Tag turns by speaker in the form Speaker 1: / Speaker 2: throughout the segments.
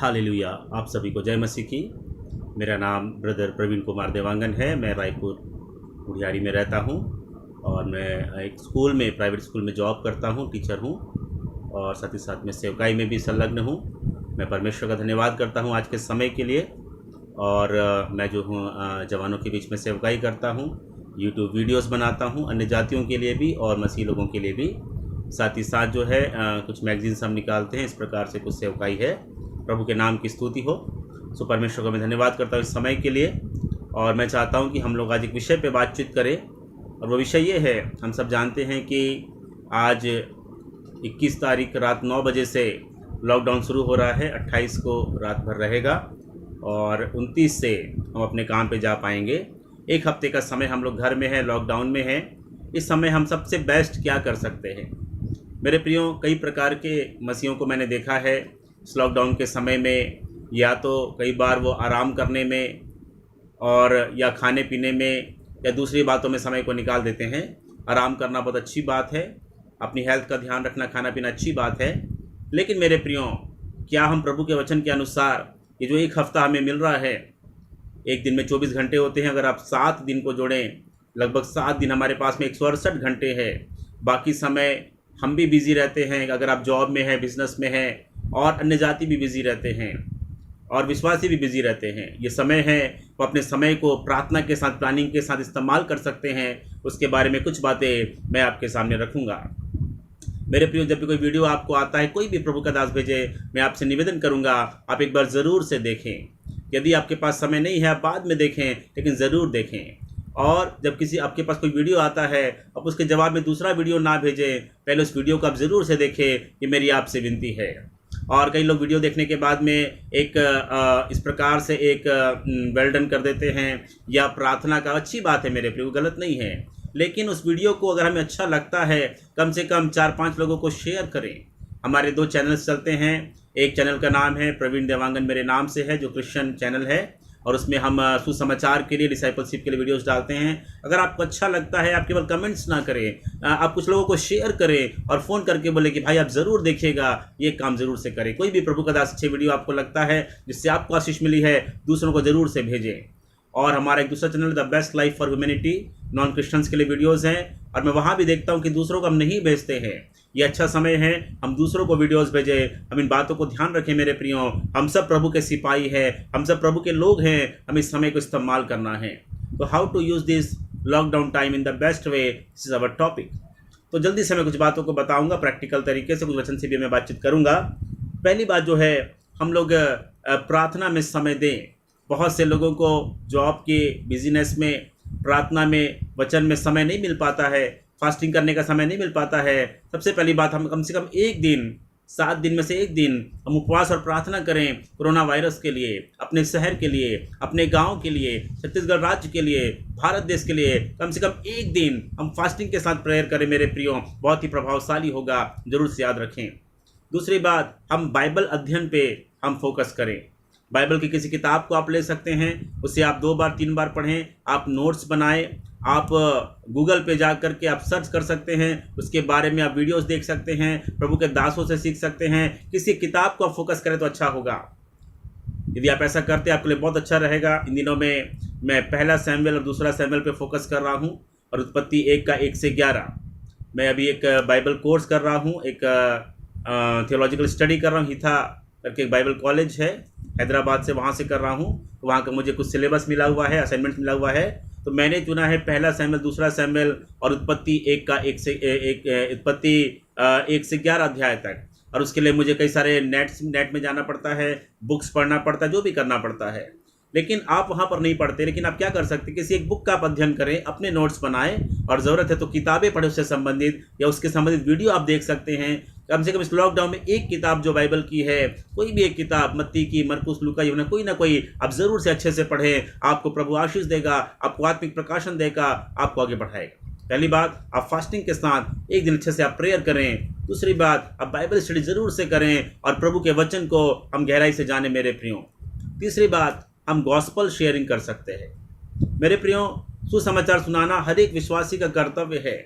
Speaker 1: Hallelujah. आप सभी को जय मसीह की। मेरा नाम ब्रदर प्रवीण कुमार देवांगन है। मैं रायपुर बुढ़ियारी में रहता हूँ और मैं एक स्कूल में, प्राइवेट स्कूल में जॉब करता हूँ, टीचर हूँ और साथ ही साथ में सेवकाई में भी संलग्न हूँ। मैं परमेश्वर का धन्यवाद करता हूँ आज के समय के लिए। और मैं जो हूँ जवानों के बीच में सेवकाई करता हूँ, यूट्यूब वीडियोस बनाता हूँ अन्य जातियों के लिए भी और मसीह लोगों के लिए भी। साथ ही साथ जो है कुछ मैगजीन्स हम निकालते हैं। इस प्रकार से कुछ सेवकाई है। प्रभु के नाम की स्तुति हो। सो परमेश्वर को मैं धन्यवाद करता हूँ इस समय के लिए। और मैं चाहता हूँ कि हम लोग आज एक विषय पे बातचीत करें और वो विषय ये है, हम सब जानते हैं कि आज 21 तारीख रात 9 बजे से लॉकडाउन शुरू हो रहा है। 28 को रात भर रहेगा और 29 से हम अपने काम पे जा पाएंगे। एक हफ्ते का समय हम लोग घर में हैं, लॉकडाउन में हैं। इस समय हम सबसे बेस्ट क्या कर सकते हैं? मेरे प्रियो, कई प्रकार के मसीहों को मैंने देखा है इस लॉकडाउन के समय में। या तो कई बार वो आराम करने में और या खाने पीने में या दूसरी बातों में समय को निकाल देते हैं। आराम करना बहुत अच्छी बात है, अपनी हेल्थ का ध्यान रखना, खाना पीना अच्छी बात है। लेकिन मेरे प्रियो, क्या हम प्रभु के वचन के अनुसार ये जो एक हफ़्ता हमें मिल रहा है, एक दिन में 24 घंटे होते हैं, अगर आप 7 दिन को जोड़ें, लगभग 7 दिन हमारे पास में 168 घंटे है। बाकी समय हम भी बिज़ी रहते हैं। अगर आप जॉब में हैं, बिज़नेस में हैं, और अन्य जाति भी बिज़ी रहते हैं और विश्वासी भी बिज़ी रहते हैं। ये समय है, वो अपने समय को प्रार्थना के साथ, प्लानिंग के साथ इस्तेमाल कर सकते हैं। उसके बारे में कुछ बातें मैं आपके सामने रखूँगा। मेरे प्रियो, जब भी कोई वीडियो आपको आता है, कोई भी प्रभु का दास भेजे, मैं आपसे निवेदन करूँगा आप एक बार ज़रूर से देखें। यदि आपके पास समय नहीं है, आप बाद में देखें, लेकिन ज़रूर देखें। और जब किसी आपके पास कोई वीडियो आता है, अब उसके जवाब में दूसरा वीडियो ना भेजें, पहले उस वीडियो को आप ज़रूर से देखें। ये मेरी आपसे विनती है। और कई लोग वीडियो देखने के बाद में एक इस प्रकार से एक वेल डन कर देते हैं या प्रार्थना का। अच्छी बात है मेरे प्रिय, गलत नहीं है। लेकिन उस वीडियो को अगर हमें अच्छा लगता है, कम से कम 4-5 लोगों को शेयर करें। हमारे 2 चैनल्स चलते हैं। एक चैनल का नाम है प्रवीण देवांगन मेरे नाम से है, जो क्रिश्चियन चैनल है, और उसमें हम सुसमाचार के लिए, डिसाइपलशिप के लिए वीडियोस डालते हैं। अगर आपको अच्छा लगता है, आप केवल कमेंट्स ना करें, आप कुछ लोगों को शेयर करें और फ़ोन करके बोले कि भाई आप ज़रूर देखिएगा, ये काम ज़रूर से करें। कोई भी प्रभु का दास अच्छे वीडियो आपको लगता है जिससे आपको आशीष मिली है, दूसरों को ज़रूर से भेजें। और हमारा एक दूसरा channel the best life for humanity, non Christians के लिए वीडियोज़ हैं, और मैं वहाँ भी देखता हूँ कि दूसरों को हम नहीं भेजते हैं। ये अच्छा समय है, हम दूसरों को वीडियोस भेजें। हम इन बातों को ध्यान रखें मेरे प्रियो। हम सब प्रभु के सिपाही हैं, हम सब प्रभु के लोग हैं। हम इस समय को इस्तेमाल करना है। तो how to use this lockdown time in the best way, this is our topic. तो जल्दी से मैं कुछ बातों को बताऊंगा, प्रैक्टिकल तरीके से, कुछ वचन से भी मैं बातचीत करूंगा। पहली बात जो है, हम लोग प्रार्थना में समय दें। बहुत से लोगों को जॉब के बिजीनेस में, प्रार्थना में, वचन में समय नहीं मिल पाता है, फास्टिंग करने का समय नहीं मिल पाता है। सबसे पहली बात, हम कम से कम एक दिन, 7 दिन में से एक दिन हम उपवास और प्रार्थना करें कोरोना वायरस के लिए, अपने शहर के लिए, अपने गांव के लिए, छत्तीसगढ़ राज्य के लिए, भारत देश के लिए। कम से कम एक दिन हम फास्टिंग के साथ प्रेयर करें मेरे प्रियो, बहुत ही प्रभावशाली होगा, ज़रूर से याद रखें। दूसरी बात, हम बाइबल अध्ययन पे हम फोकस करें। बाइबल की किसी किताब को आप ले सकते हैं, उसे आप 2 बार 3 बार पढ़ें, आप नोट्स बनाएं, आप गूगल पे जा कर के आप सर्च कर सकते हैं, उसके बारे में आप वीडियोस देख सकते हैं, प्रभु के दासों से सीख सकते हैं। किसी किताब को आप फोकस करें तो अच्छा होगा। यदि आप ऐसा करते हैं, आपके लिए बहुत अच्छा रहेगा। इन दिनों में मैं पहला सैमुएल और दूसरा सैमुएल पे फोकस कर रहा हूँ और उत्पत्ति 1 का 1 से 11। मैं अभी एक बाइबल कोर्स कर रहा हूँ, एक थियोलॉजिकल स्टडी कर रहा हूँ। हिथा करके एक बाइबल कॉलेज है हैदराबाद से, वहाँ से कर रहा हूँ। तो वहाँ का मुझे कुछ सिलेबस मिला हुआ है, असाइनमेंट मिला हुआ है। तो मैंने चुना है पहला सैमुएल, दूसरा सैमुएल और उत्पत्ति 1 का 1 से 11 अध्याय तक। और उसके लिए मुझे कई सारे नेट में जाना पड़ता है, बुक्स पढ़ना पड़ता है, जो भी करना पड़ता है। लेकिन आप वहाँ पर नहीं पढ़ते। लेकिन आप क्या कर सकते हैं, किसी एक बुक का आप अध्ययन करें, अपने नोट्स बनाएं, और ज़रूरत है तो किताबें पढ़ें उससे संबंधित, या उसके संबंधित वीडियो आप देख सकते हैं। कम से कम इस लॉकडाउन में एक किताब जो बाइबल की है, कोई भी एक किताब, मत्ती की, मरकुस, लूका, यूहन्ना, कोई ना कोई आप ज़रूर से अच्छे से पढ़ें। आपको प्रभु आशीष देगा, आपको आत्मिक प्रकाशन देगा, आपको आगे बढ़ाएगा। पहली बात, आप फास्टिंग के साथ एक दिन अच्छे से आप प्रेयर करें। दूसरी बात, आप बाइबल स्टडी ज़रूर से करें और प्रभु के वचन को हम गहराई से जाने मेरे प्रियो। तीसरी बात, हम गॉस्पल शेयरिंग कर सकते हैं। मेरे प्रियो, सुसमाचार सुनाना हर एक विश्वासी का कर्तव्य है।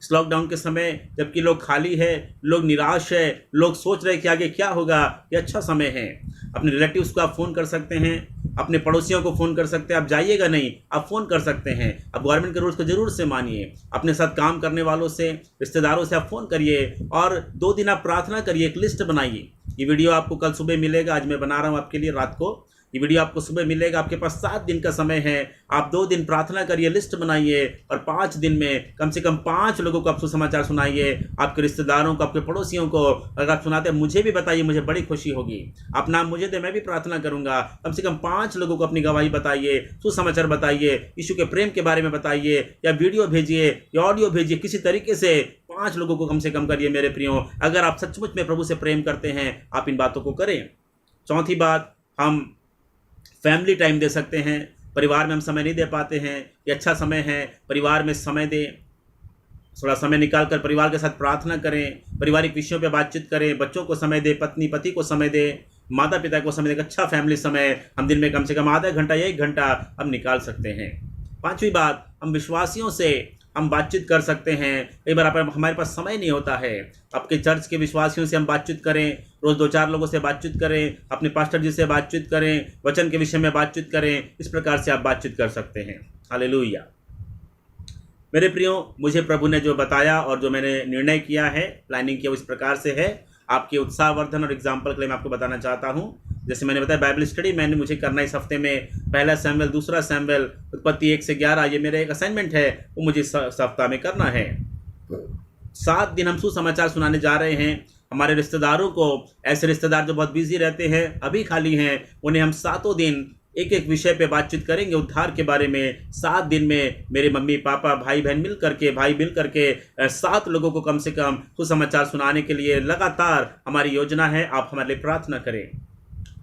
Speaker 1: इस लॉकडाउन के समय जबकि लोग खाली है, लोग निराश है, लोग सोच रहे हैं कि आगे क्या होगा, ये अच्छा समय है। अपने रिलेटिव्स को आप फ़ोन कर सकते हैं, अपने पड़ोसियों को फ़ोन कर सकते हैं। आप जाइएगा नहीं, आप फ़ोन कर सकते हैं। आप गवर्नमेंट के रूल्स को ज़रूर से मानिए। अपने साथ काम करने वालों से, रिश्तेदारों से आप फ़ोन करिए और 2 दिन आप प्रार्थना करिए, एक लिस्ट बनाइए। ये वीडियो आपको कल सुबह मिलेगा, आज मैं बना रहा हूँ आपके लिए रात को। ये वीडियो आपको सुबह मिलेगा। आपके पास 7 दिन का समय है। आप 2 दिन प्रार्थना करिए, लिस्ट बनाइए और 5 दिन में कम से कम 5 लोगों को आप सुसमाचार सुनाइए। आपके रिश्तेदारों को, आपके पड़ोसियों को अगर आप सुनाते हैं, मुझे भी बताइए, मुझे बड़ी खुशी होगी। आप नाम मुझे दे, मैं भी प्रार्थना करूंगा। कम से कम 5 लोगों को अपनी गवाही बताइए, सुसमाचार बताइए, यीशु के प्रेम के बारे में बताइए, या वीडियो भेजिए या ऑडियो भेजिए, किसी तरीके से 5 लोगों को कम से कम करिए मेरे प्रियो। अगर आप सचमुच में प्रभु से प्रेम करते हैं, आप इन बातों को करें। चौथी बात, हम फैमिली टाइम दे सकते हैं। परिवार में हम समय नहीं दे पाते हैं, ये अच्छा समय है, परिवार में समय दें। थोड़ा समय निकाल कर परिवार के साथ प्रार्थना करें, पारिवारिक विषयों पे बातचीत करें, बच्चों को समय दें, पत्नी पति को समय दें, माता पिता को समय दें। अच्छा फैमिली समय हम दिन में कम से कम आधा घंटा या 1 घंटा हम निकाल सकते हैं। 5वीं बात, हम विश्वासियों से हम बातचीत कर सकते हैं। कई बार हमारे पास समय नहीं होता है। आपके चर्च के विश्वासियों से हम बातचीत करें, रोज़ 2-4 लोगों से बातचीत करें, अपने पास्टर जी से बातचीत करें, वचन के विषय में बातचीत करें। इस प्रकार से आप बातचीत कर सकते हैं। हालेलुया। मेरे प्रियो, मुझे प्रभु ने जो बताया और जो मैंने निर्णय किया है, प्लानिंग किया, इस प्रकार से है। आपके उत्साहवर्धन और एग्जाम्पल के लिए मैं आपको बताना चाहता हूँ। जैसे मैंने बताया, बाइबल स्टडी मुझे करना इस हफ्ते में 1 शमूएल, 2 शमूएल, उत्पत्ति 1 से 11, ये मेरा एक असाइनमेंट है, वो मुझे इस सप्ताह में करना है। 7 दिन हम सुसमाचार सुनाने जा रहे हैं। हमारे रिश्तेदारों को, ऐसे रिश्तेदार जो बहुत बिजी रहते हैं, अभी खाली हैं, उन्हें हम 7 दिन एक विषय पे बातचीत करेंगे, उद्धार के बारे में। 7 दिन में मेरे मम्मी पापा भाई मिल करके 7 लोगों को कम से कम सुसमाचार सुनाने के लिए लगातार हमारी योजना है। आप हमारे लिए प्रार्थना करें।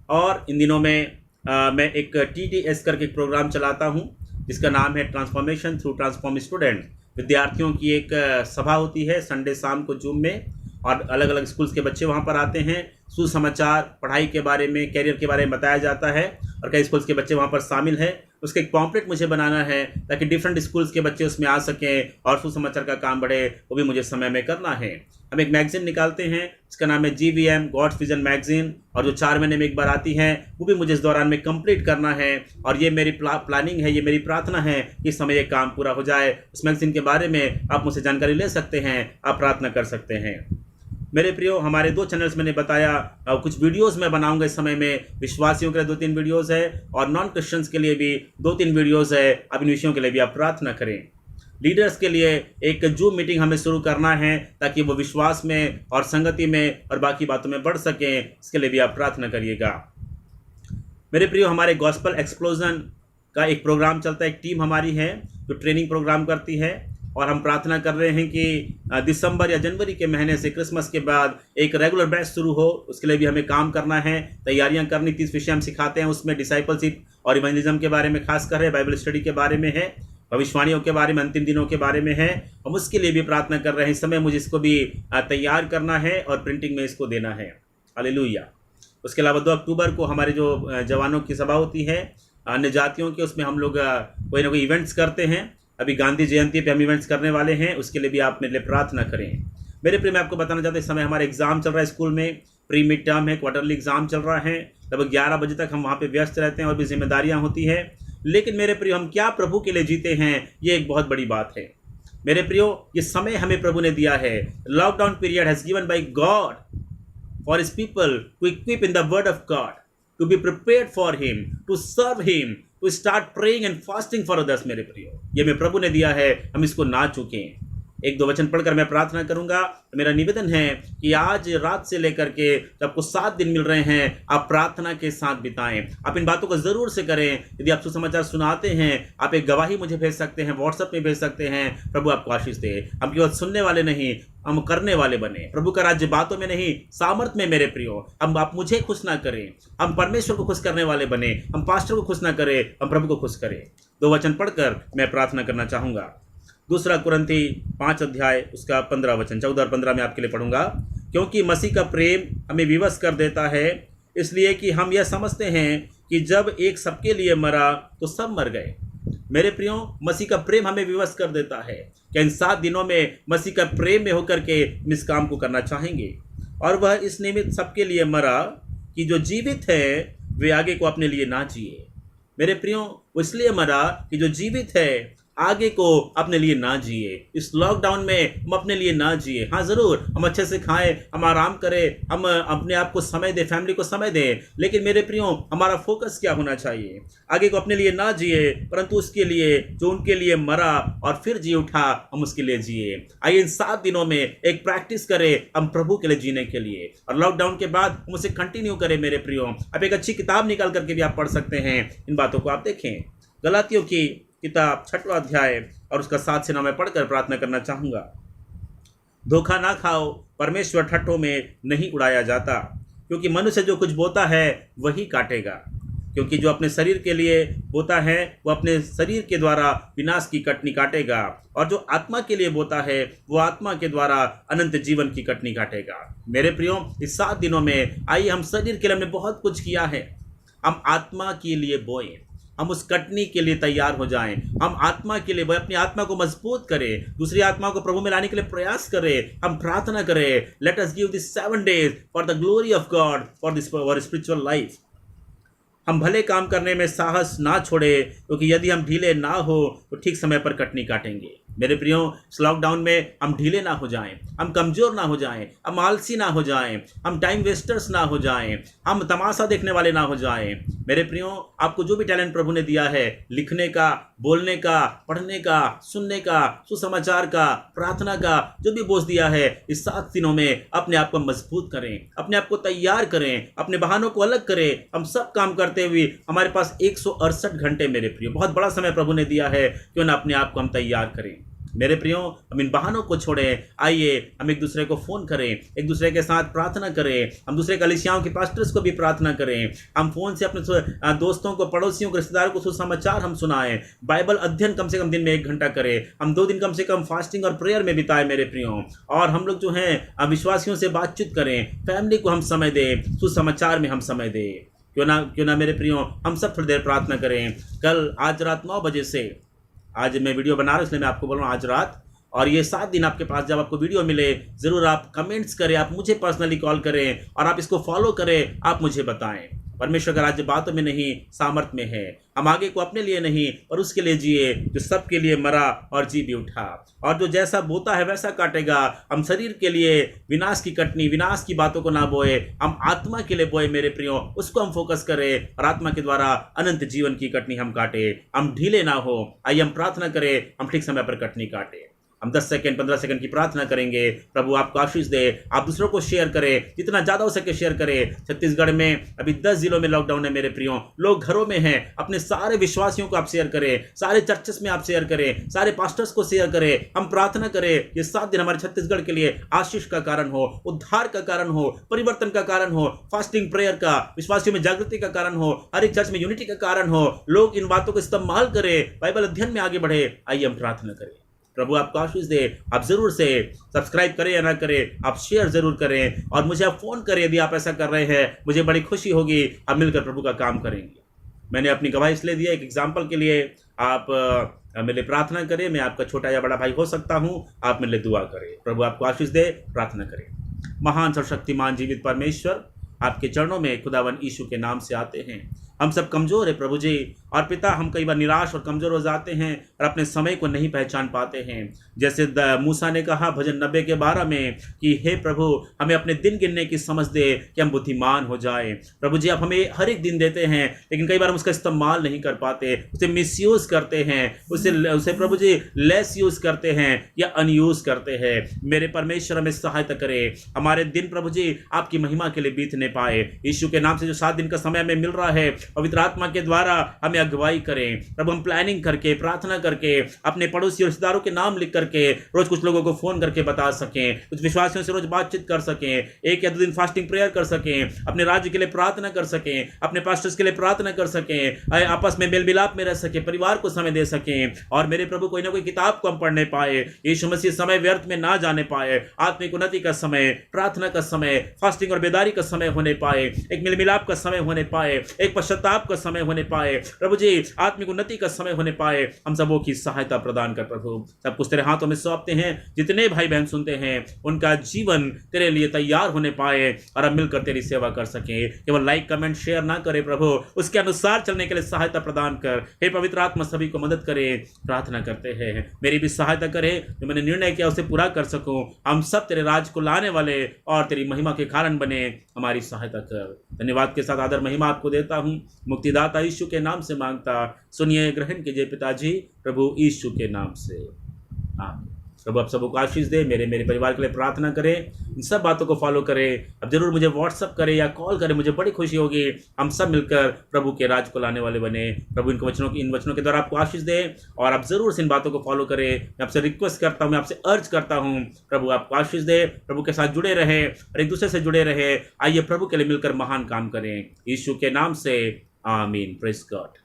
Speaker 1: और इन दिनों में मैं एक TTS करके एक प्रोग्राम चलाता हूं, जिसका नाम है ट्रांसफॉर्मेशन थ्रू ट्रांसफॉर्म स्टूडेंट। विद्यार्थियों की एक सभा होती है संडे शाम को जूम में, और अलग अलग स्कूल्स के बच्चे वहाँ पर आते हैं। सुसमाचार, पढ़ाई के बारे में, कैरियर के बारे में बताया जाता है, और कई स्कूल्स के बच्चे वहाँ पर शामिल हैं। उसका एक पॉम्पलेट मुझे बनाना है ताकि डिफरेंट स्कूल्स के बच्चे उसमें आ सकें और सुसमाचार का काम बढ़े, वो भी मुझे समय में करना है। हम एक मैगजीन निकालते हैं, इसका नाम है GVM गॉड्स विजन मैगजीन, और जो 4 महीने में एक बार आती है, वो भी मुझे इस दौरान में कंप्लीट करना है। और ये मेरी प्लानिंग है, ये मेरी प्रार्थना है कि इस समय ये काम पूरा हो जाए। इस मैगजीन के बारे में आप मुझसे जानकारी ले सकते हैं, आप प्रार्थना कर सकते हैं। मेरे प्रियो, हमारे 2 चैनल्स मैंने बताया, कुछ वीडियोस मैं बनाऊंगा इस समय में। विश्वासियों के लिए 2-3 वीडियोस है, और नॉन क्रिश्चियंस के लिए भी 2-3 वीडियोस है। अब इन विषयों के लिए भी आप प्रार्थना करें। लीडर्स के लिए एक जूम मीटिंग हमें शुरू करना है, ताकि वो विश्वास में और संगति में और बाकी बातों में बढ़ सकें। इसके लिए भी आप प्रार्थना करिएगा। मेरे प्रियो, हमारे गॉस्पेल एक्सप्लोजन का एक प्रोग्राम चलता है, एक टीम हमारी है जो ट्रेनिंग प्रोग्राम करती है, और हम प्रार्थना कर रहे हैं कि दिसंबर या जनवरी के महीने से, क्रिसमस के बाद, एक रेगुलर बैच शुरू हो। उसके लिए भी हमें काम करना है, तैयारियां करनी। 30 विषय हम सिखाते हैं, उसमें डिसाइपलशिप और इवेंजलिज्म के बारे में खास कर है, बाइबल स्टडी के बारे में है, भविष्यवाणियों के बारे में, अंतिम दिनों के बारे में है। हम उसके लिए भी प्रार्थना कर रहे हैं। इस समय मुझे इसको भी तैयार करना है और प्रिंटिंग में इसको देना है। हालेलुया। उसके अलावा 2 अक्टूबर को हमारे जो जवानों की सभा होती है अन्य जातियों के, उसमें हम लोग कोई ना कोई इवेंट्स करते हैं। अभी गांधी जयंती पे हम इवेंट्स करने वाले हैं, उसके लिए भी आप मेरे लिए प्रार्थना करें। मेरे प्रिय, मैं आपको बताना चाहता हूँ, इस समय हमारे एग्जाम चल रहा है स्कूल में, प्री मिड टर्म है, क्वार्टरली एग्जाम चल रहा है। लगभग 11 बजे तक हम वहाँ पे व्यस्त रहते हैं और भी जिम्मेदारियाँ होती है। लेकिन मेरे प्रियो, हम क्या प्रभु के लिए जीते हैं, ये एक बहुत बड़ी बात है। मेरे प्रियो, ये समय हमें प्रभु ने दिया है। Lockdown period has given by God for his people to equip in the word of God, to be prepared for him, to serve him, to start praying and fasting for others. मेरे प्रियो, ये मैं प्रभु ने दिया है, हम इसको ना चूकें। 1-2 वचन पढ़कर मैं प्रार्थना करूंगा। मेरा निवेदन है कि आज रात से लेकर के जब आपको 7 दिन मिल रहे हैं, आप प्रार्थना के साथ बिताएं। आप इन बातों को जरूर से करें। यदि आप सुसमाचार सुनाते हैं, आप एक गवाही मुझे भेज सकते हैं, व्हाट्सएप में भेज सकते हैं। प्रभु आपको आशीष दे। हम केवल सुनने वाले नहीं, हम करने वाले बने। प्रभु का राज्य बातों में नहीं, सामर्थ में। मेरे प्रियो, हम आप मुझे खुश ना करें, हम परमेश्वर को खुश करने वाले बने। हम पास्टर को खुश ना करें, हम प्रभु को खुश करें। 2 वचन पढ़कर मैं प्रार्थना करना चाहूँगा। 2 कुरिन्थी 5 अध्याय उसका 15 वचन, 14 और 15 में आपके लिए पढ़ूंगा। क्योंकि मसीह का प्रेम हमें विवश कर देता है, इसलिए कि हम यह समझते हैं कि जब एक सबके लिए मरा तो सब मर गए। मेरे प्रियो, मसीह का प्रेम हमें विवश कर देता है कि इन 7 दिनों में मसीह का प्रेम में होकर के हम इस काम को करना चाहेंगे। और वह इस निमित्त सबके लिए मरा कि जो जीवित है वे आगे को अपने लिए ना जिए। मेरे प्रियो, वो इसलिए मरा कि जो जीवित है आगे को अपने लिए ना जिए। इस लॉकडाउन में हम अपने लिए ना जिए। हाँ ज़रूर, हम अच्छे से खाएं, हम आराम करें, हम अपने आप को समय दें, फैमिली को समय दें, लेकिन मेरे प्रियो, हमारा फोकस क्या होना चाहिए? आगे को अपने लिए ना जिए, परंतु उसके लिए जो उनके लिए मरा और फिर जी उठा, हम उसके लिए जिए। आइए इन 7 दिनों में एक प्रैक्टिस करें हम प्रभु के लिए जीने के लिए, और लॉकडाउन के बाद हम उसे कंटिन्यू करें। मेरे प्रियो, अब एक अच्छी किताब निकाल करके भी आप पढ़ सकते हैं, इन बातों को आप देखें। गलातियों की किताब 6वां अध्याय और उसका 7 से 9 में पढ़कर प्रार्थना करना चाहूँगा। धोखा ना खाओ, परमेश्वर ठट्ठों में नहीं उड़ाया जाता, क्योंकि मनुष्य जो कुछ बोता है वही काटेगा। क्योंकि जो अपने शरीर के लिए बोता है वो अपने शरीर के द्वारा विनाश की कटनी काटेगा, और जो आत्मा के लिए बोता है वो आत्मा के द्वारा अनंत जीवन की कटनी काटेगा। मेरे प्रियो, इस 7 दिनों में आइए हम शरीर के लिए हमने बहुत कुछ किया है, हम आत्मा के लिए बोएं, हम उस कटनी के लिए तैयार हो जाएं, हम आत्मा के लिए अपनी आत्मा को मजबूत करें, दूसरी आत्मा को प्रभु में लाने के लिए प्रयास करें, हम प्रार्थना करें। Let us give this 7 days for the glory of God for this our spiritual life. हम भले काम करने में साहस ना छोड़े, क्योंकि यदि हम ढीले ना हो तो ठीक समय पर कटनी काटेंगे। मेरे प्रियो, इस लॉकडाउन में हम ढीले ना हो जाएं, हम कमज़ोर ना हो जाएं, हम आलसी ना हो जाएं, हम टाइम वेस्टर्स ना हो जाएं, हम तमाशा देखने वाले ना हो जाएं। मेरे प्रियो, आपको जो भी टैलेंट प्रभु ने दिया है, लिखने का, बोलने का, पढ़ने का, सुनने का, सुसमाचार का, प्रार्थना का, जो भी बोझ दिया है, इस 7 दिनों में अपने आप को मजबूत करें, अपने आप को तैयार करें, अपने बहानों को अलग करें। हम सब काम करते हुए हमारे पास 168 घंटे, मेरे प्रियो, बहुत बड़ा समय प्रभु ने दिया है, क्यों ना अपने आप को हम तैयार करें। मेरे प्रियो, हम इन बहानों को छोड़ें। आइए हम एक दूसरे को फ़ोन करें, एक दूसरे के साथ प्रार्थना करें, हम दूसरे कलीसियाओं के पास्टर्स को भी प्रार्थना करें, हम फ़ोन से अपने दोस्तों को, पड़ोसियों को, रिश्तेदारों को सुसमाचार हम सुनाएं, बाइबल अध्ययन कम से कम दिन में 1 घंटा करें, हम 2 दिन कम से कम फास्टिंग और प्रेयर में बिताएं। मेरे प्रियो, और हम लोग जो हैं विश्वासियों से बातचीत करें, फैमिली को हम समय दें, सुसमाचार में हम समय दें। क्यों ना मेरे प्रियो, हम सब थोड़ी देर प्रार्थना करें। आज रात 9 बजे से, आज मैं वीडियो बना रहा हूँ इसलिए मैं आपको बोल रहा हूँ आज रात, और ये 7 दिन आपके पास जब आपको वीडियो मिले, ज़रूर आप कमेंट्स करें, आप मुझे पर्सनली कॉल करें, और आप इसको फॉलो करें, आप मुझे बताएं। परमेश्वर का राज्य बातों में नहीं, सामर्थ में है। हम आगे को अपने लिए नहीं और उसके लिए जिए जो सबके लिए मरा और जी भी उठा, और जो जैसा बोता है वैसा काटेगा। हम शरीर के लिए विनाश की कटनी, विनाश की बातों को ना बोए, हम आत्मा के लिए बोए। मेरे प्रियो, उसको हम फोकस करें और आत्मा के द्वारा अनंत जीवन की कटनी हम काटे। हम ढीले ना हो। आइए हम प्रार्थना करें, हम ठीक समय पर कटनी काटे। हम 10 सेकंड 15 सेकंड की प्रार्थना करेंगे। प्रभु आपको आशीष दे। आप दूसरों को शेयर करें, जितना ज़्यादा हो सके शेयर करें। छत्तीसगढ़ में अभी 10 जिलों में लॉकडाउन है। मेरे प्रियो, लोग घरों में हैं, अपने सारे विश्वासियों को आप शेयर करें, सारे चर्चेस में आप शेयर करें, सारे पास्टर्स को शेयर करें। हम प्रार्थना करें ये 7 दिन हमारे छत्तीसगढ़ के लिए आशीष का कारण हो, उद्धार का कारण हो, परिवर्तन का कारण हो, फास्टिंग प्रेयर का, विश्वासियों में जागृति का कारण हो, हर एक चर्च में यूनिटी का कारण हो। लोग इन बातों को इस्तेमाल करें, बाइबल अध्ययन में आगे बढ़े। आइए हम प्रार्थना करें। प्रभु आपको आशीष दे। आप जरूर से सब्सक्राइब करें या ना करें, आप शेयर जरूर करें, और मुझे आप फ़ोन करें यदि आप ऐसा कर रहे हैं। मुझे बड़ी खुशी होगी। आप मिलकर प्रभु का काम करेंगे। मैंने अपनी गवाही इसलिए दिया, एक एग्जाम्पल के लिए। आप मेरे लिए प्रार्थना करें। मैं आपका छोटा या बड़ा भाई हो सकता हूँ। आप मेरे लिए दुआ करें। प्रभु आपको आशीष दे। प्रार्थना करें। महान सर्वशक्तिमान जीवित परमेश्वर, आपके चरणों में खुदावन यीशु के नाम से आते हैं। हम सब कमज़ोर है प्रभु जी, और पिता हम कई बार निराश और कमज़ोर हो जाते हैं और अपने समय को नहीं पहचान पाते हैं। जैसे मूसा ने कहा भजन 90 के 12 में कि हे प्रभु, हमें अपने दिन गिनने की समझ दे कि हम बुद्धिमान हो जाए। प्रभु जी, आप हमें हर एक दिन देते हैं, लेकिन कई बार हम उसका इस्तेमाल नहीं कर पाते, उसे मिसयूज़ करते हैं, उसे प्रभु जी लेस यूज़ करते हैं या अनयूज़ करते हैं। मेरे परमेश्वर, हमें सहायता करें। हमारे दिन प्रभु जी आपकी महिमा के लिए बीतने पाए। यीशु के नाम से जो 7 दिन का समय हमें मिल रहा है, पवित्र आत्मा के द्वारा हमें अगुवाई करें। प्रभु, हम प्लानिंग करके, प्रार्थना करके, अपने पड़ोसी और रिश्तेदारों के नाम लिख करके रोज कुछ लोगों को फोन करके बता सकें, कुछ विश्वासियों से रोज बातचीत कर सकें, 1 या 2 दिन फास्टिंग प्रेयर कर सकें, अपने राज्य के लिए प्रार्थना कर सकें, अपने पास्टर्स के लिए प्रार्थना कर सकें, आपस में मेल मिलाप में रह सकें, परिवार को समय दे सकें। और मेरे प्रभु, कोई ना कोई किताब को हम पढ़ने पाए। यीशु मसीह समय व्यर्थ में ना जाने पाए। आत्मिक उन्नति का समय, प्रार्थना का समय, फास्टिंग और बेदारी का समय होने पाए, एक मेल मिलाप का समय होने पाए, एक पश्चाताप का समय होने पाए प्रभु जी, आत्मिक उन्नति का समय होने पाए। हम सबों की सहायता प्रदान कर प्रभु। सब कुछ तेरे हाथों में सौंपते हैं। जितने भाई बहन सुनते हैं उनका जीवन तेरे लिए तैयार होने पाए और हम मिलकर तेरी सेवा कर सके। केवल लाइक कमेंट शेयर ना करे प्रभु, उसके अनुसार चलने के लिए सहायता प्रदान कर। हे पवित्र आत्मा सभी को मदद करे, प्रार्थना करते हैं। मेरी भी सहायता करे, जो मैंने निर्णय किया उसे पूरा कर सकूं। हम सब तेरे राज को लाने वाले और तेरी महिमा के कारण बने। हमारी सहायता कर। धन्यवाद के साथ आदर महिमा आपको देता हूं, मुक्तिदाता यीशु के नाम से मांगता, सुनिए, ग्रहण कीजिए पिताजी, प्रभु यीशु के नाम से, आमीन। प्रभु आप सबको आशीष दे। मेरे परिवार के लिए प्रार्थना करें, इन सब बातों को फॉलो करें। अब जरूर मुझे व्हाट्सअप करें या कॉल करें, मुझे बड़ी खुशी होगी। हम सब मिलकर प्रभु के राज को लाने वाले बने। प्रभु इन वचनों के द्वारा आपको आशीष दे और आप जरूर से इन बातों को फॉलो करें। मैं आपसे रिक्वेस्ट करता हूँ, मैं आपसे अर्ज करता हूँ, प्रभु आपको आशीष दे। प्रभु के साथ जुड़े रहे और एक दूसरे से जुड़े रहे। आइए प्रभु के लिए मिलकर महान काम करें, यीशु के नाम से, आमीन। Praise God.